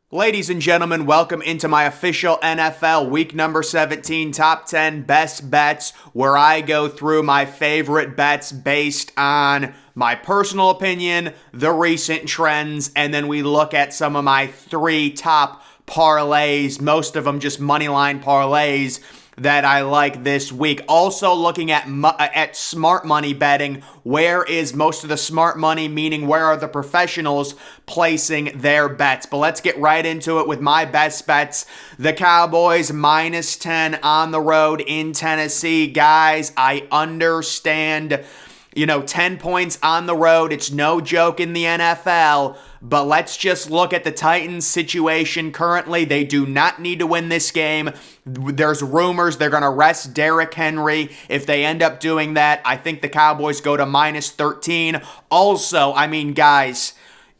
Ladies and gentlemen, welcome into my official NFL Week number 17 Top 10 Best Bets, where I go through my favorite bets based on my personal opinion, the recent trends, and then we look at some of my 3 top parlays, most of them just moneyline parlays that I like this week. Also looking at smart money betting. Where is most of the smart money, meaning where are the professionals placing their bets? But let's get right into it with my best bets. The Cowboys -10 on the road in Tennessee. Guys, I understand 10 points on the road. It's no joke in the NFL. But let's just look at the Titans' situation currently. They do not need to win this game. There's rumors they're going to rest Derrick Henry. If they end up doing that, I think the Cowboys go to -13. Also, guys,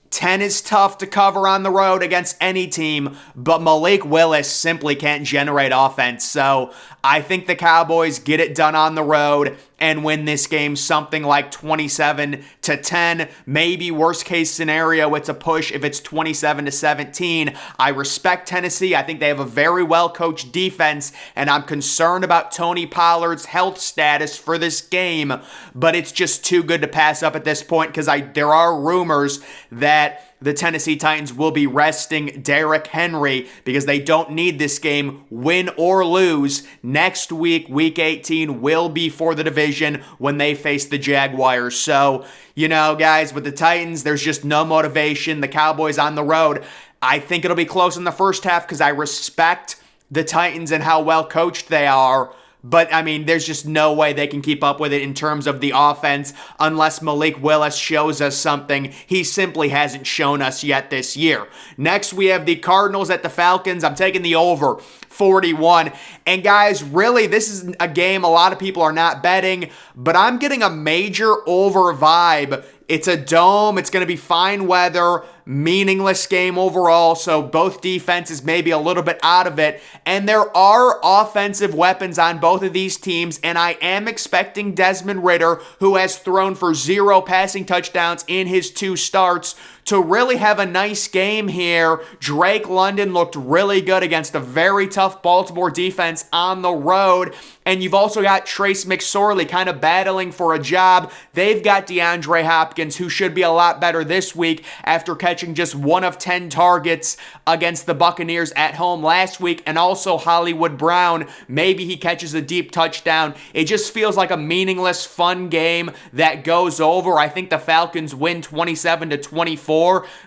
10 is tough to cover on the road against any team, but Malik Willis simply can't generate offense. So I think the Cowboys get it done on the road and win this game something like 27-10. Maybe worst case scenario, it's a push if it's 27-17. I respect Tennessee. I think they have a very well coached defense, and I'm concerned about Tony Pollard's health status for this game, but it's just too good to pass up at this point because there are rumors that the Tennessee Titans will be resting Derrick Henry because they don't need this game, win or lose. Next week, Week 18, will be for the division when they face the Jaguars. So, guys, with the Titans, there's just no motivation. The Cowboys on the road, I think it'll be close in the first half because I respect the Titans and how well coached they are. But, there's just no way they can keep up with it in terms of the offense unless Malik Willis shows us something he simply hasn't shown us yet this year. Next, we have the Cardinals at the Falcons. I'm taking the over 41. And guys, really, this is a game a lot of people are not betting, but I'm getting a major over vibe. It's a dome. It's going to be fine weather. Meaningless game overall, so both defenses may be a little bit out of it. And there are offensive weapons on both of these teams, and I am expecting Desmond Ridder, who has thrown for 0 passing touchdowns in his 2 starts, to really have a nice game here. Drake London looked really good against a very tough Baltimore defense on the road. And you've also got Trace McSorley kind of battling for a job. They've got DeAndre Hopkins, who should be a lot better this week after catching just 1 of 10 targets against the Buccaneers at home last week. And also Hollywood Brown, maybe he catches a deep touchdown. It just feels like a meaningless, fun game that goes over. I think the Falcons win 27-24.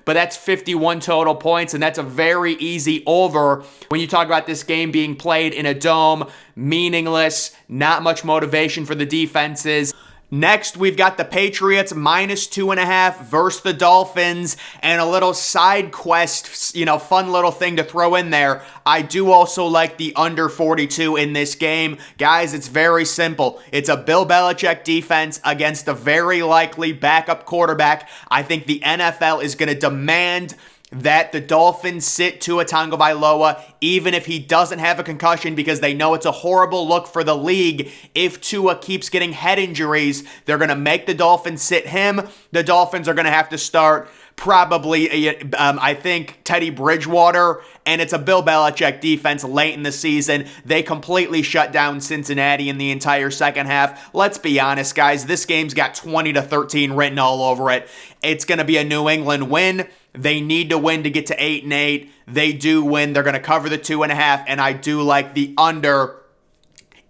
But that's 51 total points, and that's a very easy over when you talk about this game being played in a dome. Meaningless, not much motivation for the defenses. Next, we've got the Patriots -2.5 versus the Dolphins, and a little side quest, fun little thing to throw in there. I do also like the under 42 in this game. Guys, it's very simple. It's a Bill Belichick defense against a very likely backup quarterback. I think the NFL is going to demand that the Dolphins sit Tua Tagovailoa, even if he doesn't have a concussion, because they know it's a horrible look for the league. If Tua keeps getting head injuries, they're going to make the Dolphins sit him. The Dolphins are going to have to start probably, I think, Teddy Bridgewater, and it's a Bill Belichick defense late in the season. They completely shut down Cincinnati in the entire second half. Let's be honest, guys. This game's got 20-13 written all over it. It's going to be a New England win. They need to win to get to 8-8. They do win. They're going to cover the 2.5, and I do like the under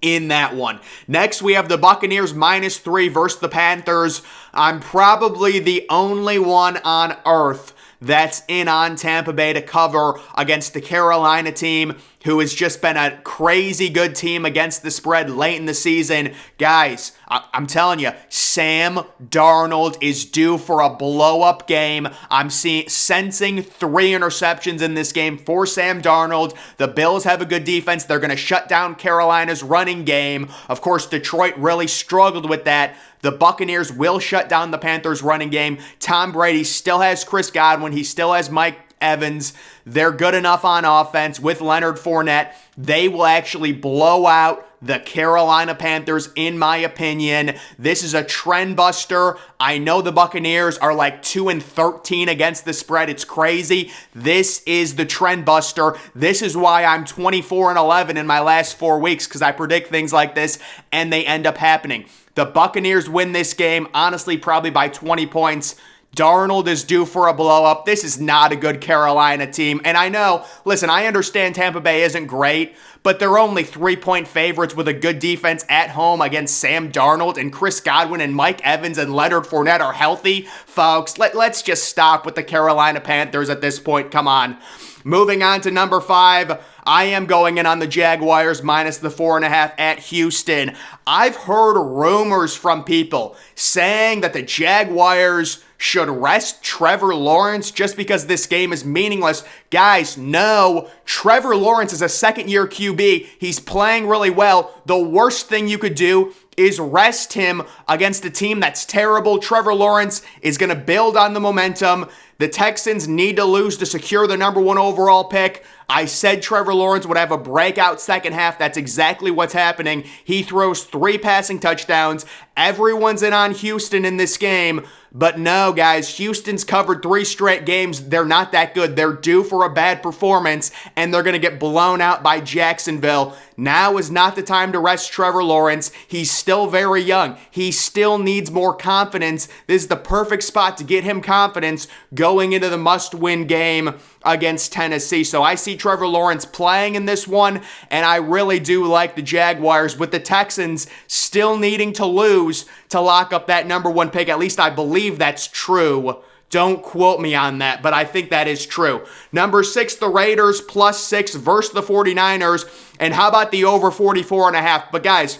in that one. Next, we have the Buccaneers -3 versus the Panthers. I'm probably the only one on earth that's in on Tampa Bay to cover against the Carolina team, who has just been a crazy good team against the spread late in the season. Guys, I'm telling you, Sam Darnold is due for a blow-up game. I'm sensing 3 interceptions in this game for Sam Darnold. The Bills have a good defense. They're going to shut down Carolina's running game. Of course, Detroit really struggled with that. The Buccaneers will shut down the Panthers' running game. Tom Brady still has Chris Godwin. He still has Mike Evans. They're good enough on offense with Leonard Fournette. They will actually blow out the Carolina Panthers, in my opinion. This is a trend buster. I know the Buccaneers are like 2-13 against the spread. It's crazy. This is the trend buster. This is why I'm 24-11 in my last 4 weeks, because I predict things like this and they end up happening. The Buccaneers win this game, honestly, probably by 20 points. Darnold is due for a blow-up. This is not a good Carolina team. And I know, listen, I understand Tampa Bay isn't great, but they're only 3-point favorites with a good defense at home against Sam Darnold, and Chris Godwin and Mike Evans and Leonard Fournette are healthy. Folks, let's just stop with the Carolina Panthers at this point. Come on. Moving on to number 5, I am going in on the Jaguars minus the 4.5 at Houston. I've heard rumors from people saying that the Jaguars should rest Trevor Lawrence just because this game is meaningless. Guys, no. Trevor Lawrence is a second-year QB. He's playing really well. The worst thing you could do is rest him against a team that's terrible. Trevor Lawrence is going to build on the momentum. The Texans need to lose to secure the number 1 overall pick. I said Trevor Lawrence would have a breakout second half. That's exactly what's happening. He throws 3 passing touchdowns. Everyone's in on Houston in this game. But no, guys, Houston's covered 3 straight games. They're not that good. They're due for a bad performance, and they're going to get blown out by Jacksonville. Now is not the time to rest Trevor Lawrence. He's still very young. He still needs more confidence. This is the perfect spot to get him confidence going into the must-win game against Tennessee. So I see Trevor Lawrence playing in this one, and I really do like the Jaguars, with the Texans still needing to lose to lock up that number 1 pick. At least I believe that's true. Don't quote me on that, but I think that is true. Number 6, the Raiders +6 versus the 49ers. And how about the over 44.5? But guys,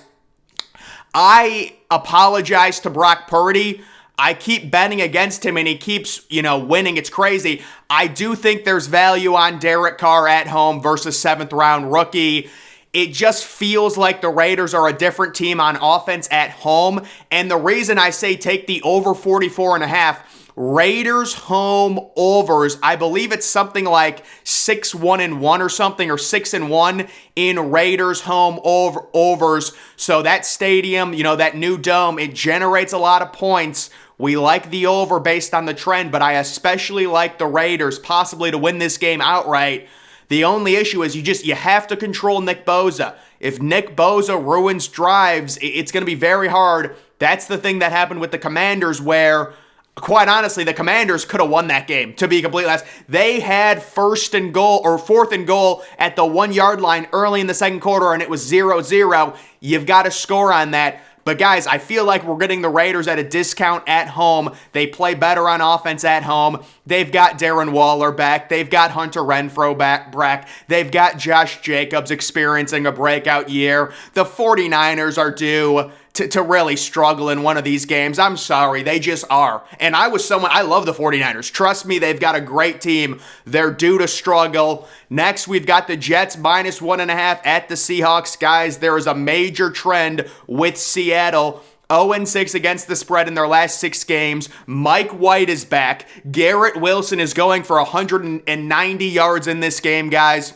I apologize to Brock Purdy. I keep betting against him and he keeps, winning. It's crazy. I do think there's value on Derek Carr at home versus 7th round rookie. It just feels like the Raiders are a different team on offense at home. And the reason I say take the over 44.5, Raiders home overs, I believe it's something like 6-1-1 or something, or 6-1 in Raiders home overs. So that stadium, that new dome, it generates a lot of points. We like the over based on the trend, but I especially like the Raiders possibly to win this game outright. The only issue is you have to control Nick Bosa. If Nick Bosa ruins drives, it's going to be very hard. That's the thing that happened with the Commanders, where, quite honestly, the Commanders could have won that game, to be completely honest. They had 4th and goal at the 1-yard line early in the second quarter, and it was 0-0. You've got to score on that. But guys, I feel like we're getting the Raiders at a discount at home. They play better on offense at home. They've got Darren Waller back. They've got Hunter Renfrow back. They've got Josh Jacobs experiencing a breakout year. The 49ers are due to really struggle in one of these games. I'm sorry, they just are. And I love the 49ers. Trust me, they've got a great team. They're due to struggle. Next, we've got the Jets -1.5 at the Seahawks. Guys, there is a major trend with Seattle. 0-6 against the spread in their last 6 games. Mike White is back. Garrett Wilson is going for 190 yards in this game, guys,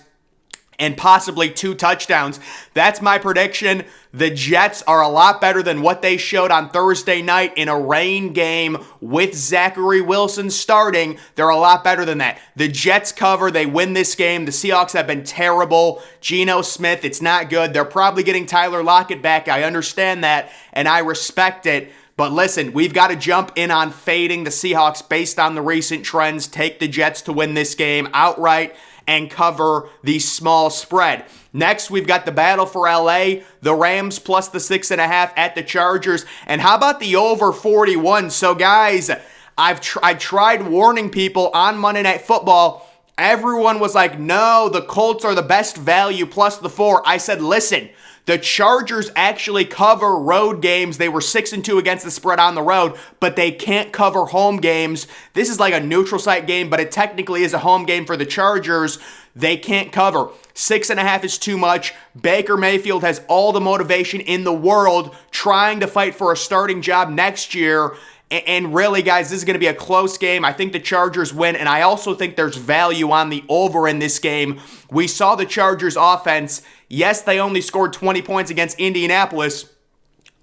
and possibly 2 touchdowns. That's my prediction. The Jets are a lot better than what they showed on Thursday night in a rain game with Zachary Wilson starting. They're a lot better than that. The Jets cover. They win this game. The Seahawks have been terrible. Geno Smith, it's not good. They're probably getting Tyler Lockett back. I understand that, and I respect it. But listen, we've got to jump in on fading the Seahawks based on the recent trends. Take the Jets to win this game outright and cover the small spread. Next, we've got the battle for LA, the Rams plus the 6.5 at the Chargers. And how about the over 41? So guys, I tried warning people on Monday Night Football. Everyone was like, no, the Colts are the best value plus the 4. I said, listen, the Chargers actually cover road games. They were 6-2 against the spread on the road, but they can't cover home games. This is like a neutral site game, but it technically is a home game for the Chargers. They can't cover. 6.5 is too much. Baker Mayfield has all the motivation in the world trying to fight for a starting job next year. And really, guys, this is going to be a close game. I think the Chargers win, and I also think there's value on the over in this game. We saw the Chargers offense. Yes, they only scored 20 points against Indianapolis,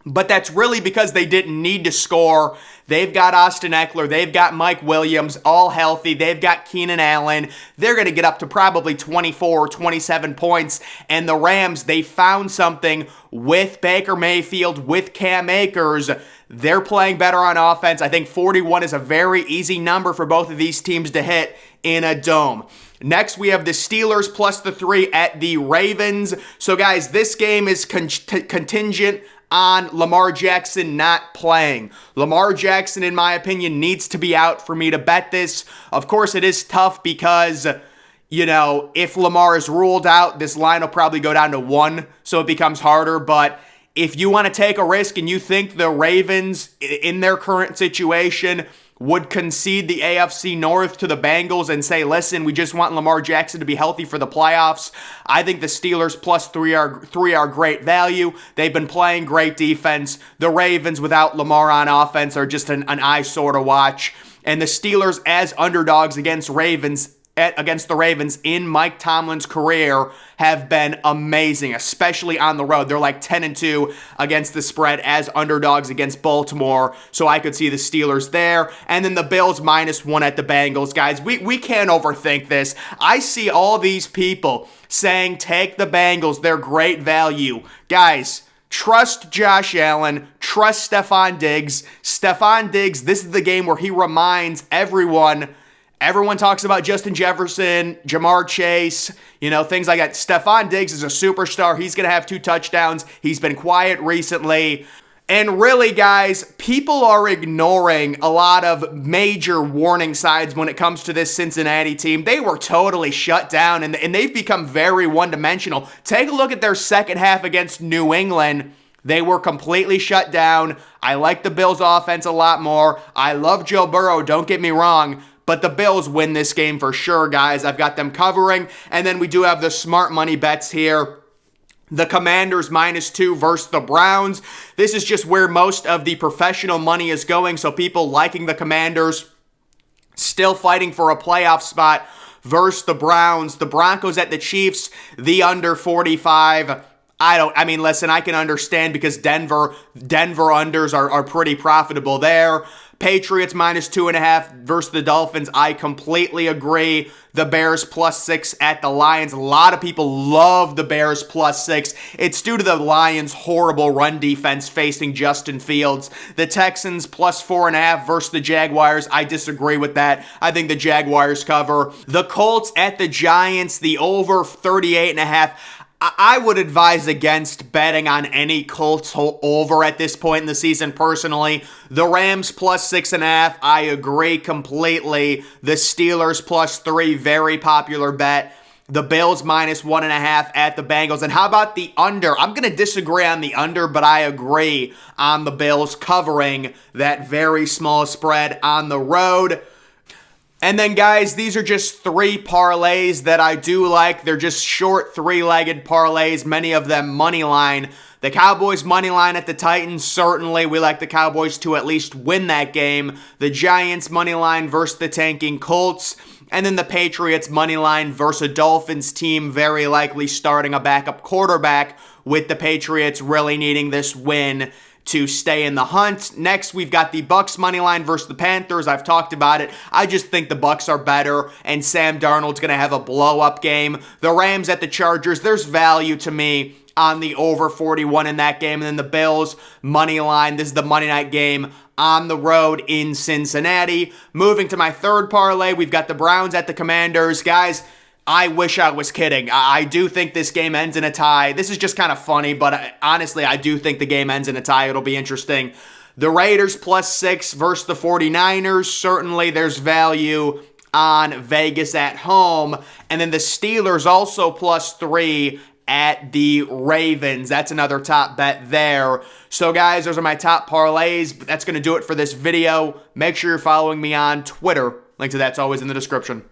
but that's really because they didn't need to score. They've got Austin Eckler. They've got Mike Williams, all healthy. They've got Keenan Allen. They're going to get up to probably 24 or 27 points. And the Rams, they found something with Baker Mayfield, with Cam Akers. They're playing better on offense. I think 41 is a very easy number for both of these teams to hit in a dome. Next, we have the Steelers plus the 3 at the Ravens. So, guys, this game is contingent on Lamar Jackson not playing. Lamar Jackson, in my opinion, needs to be out for me to bet this. Of course, it is tough because, you know, if Lamar is ruled out, this line will probably go down to 1, so it becomes harder. But if you want to take a risk and you think the Ravens, in their current situation, would concede the AFC North to the Bengals and say, listen, we just want Lamar Jackson to be healthy for the playoffs, I think the Steelers plus 3 are great value. They've been playing great defense. The Ravens without Lamar on offense are just an eyesore to watch. And the Steelers as underdogs against the Ravens in Mike Tomlin's career have been amazing, especially on the road. They're like 10-2 against the spread as underdogs against Baltimore, so I could see the Steelers there. And then the Bills -1 at the Bengals. Guys, we can't overthink this. I see all these people saying take the Bengals, they're great value. Guys, trust Josh Allen. Trust Stephon Diggs. Stephon Diggs, this is the game where he reminds everyone. Everyone talks about Justin Jefferson, Jamar Chase, things like that. Stephon Diggs is a superstar. He's going to have 2 touchdowns. He's been quiet recently. And really, guys, people are ignoring a lot of major warning signs when it comes to this Cincinnati team. They were totally shut down, and they've become very one-dimensional. Take a look at their second half against New England. They were completely shut down. I like the Bills' offense a lot more. I love Joe Burrow, don't get me wrong. But the Bills win this game for sure, guys. I've got them covering. And then we do have the smart money bets here. The Commanders -2 versus the Browns. This is just where most of the professional money is going. So people liking the Commanders, still fighting for a playoff spot versus the Browns. The Broncos at the Chiefs, the under 45. Listen, I can understand because Denver unders are pretty profitable there. Patriots -2.5 versus the Dolphins. I completely agree. The Bears +6 at the Lions. A lot of people love the Bears +6. It's due to the Lions' horrible run defense facing Justin Fields. The Texans +4.5 versus the Jaguars. I disagree with that. I think the Jaguars cover. The Colts at the Giants. The over 38.5. I would advise against betting on any Colts over at this point in the season personally. The Rams +6.5, I agree completely. The Steelers +3, very popular bet. The Bills -1.5 at the Bengals. And how about the under? I'm going to disagree on the under, but I agree on the Bills covering that very small spread on the road. And then, guys, these are just 3 parlays that I do like. They're just short 3-legged parlays, many of them money line. The Cowboys money line at the Titans, certainly. We like the Cowboys to at least win that game. The Giants money line versus the tanking Colts. And then the Patriots money line versus a Dolphins team, very likely starting a backup quarterback, with the Patriots really needing this win to stay in the hunt. Next, we've got the Bucs money line versus the Panthers. I've talked about it. I just think the Bucs are better, and Sam Darnold's going to have a blow-up game. The Rams at the Chargers, there's value to me on the over 41 in that game. And then the Bills money line. This is the Monday night game on the road in Cincinnati. Moving to my third parlay, we've got the Browns at the Commanders. Guys, I wish I was kidding. I do think this game ends in a tie. This is just kind of funny, but honestly, I do think the game ends in a tie. It'll be interesting. The Raiders +6 versus the 49ers. Certainly, there's value on Vegas at home. And then the Steelers also +3 at the Ravens. That's another top bet there. So, guys, those are my top parlays. That's going to do it for this video. Make sure you're following me on Twitter. Link to that's always in the description.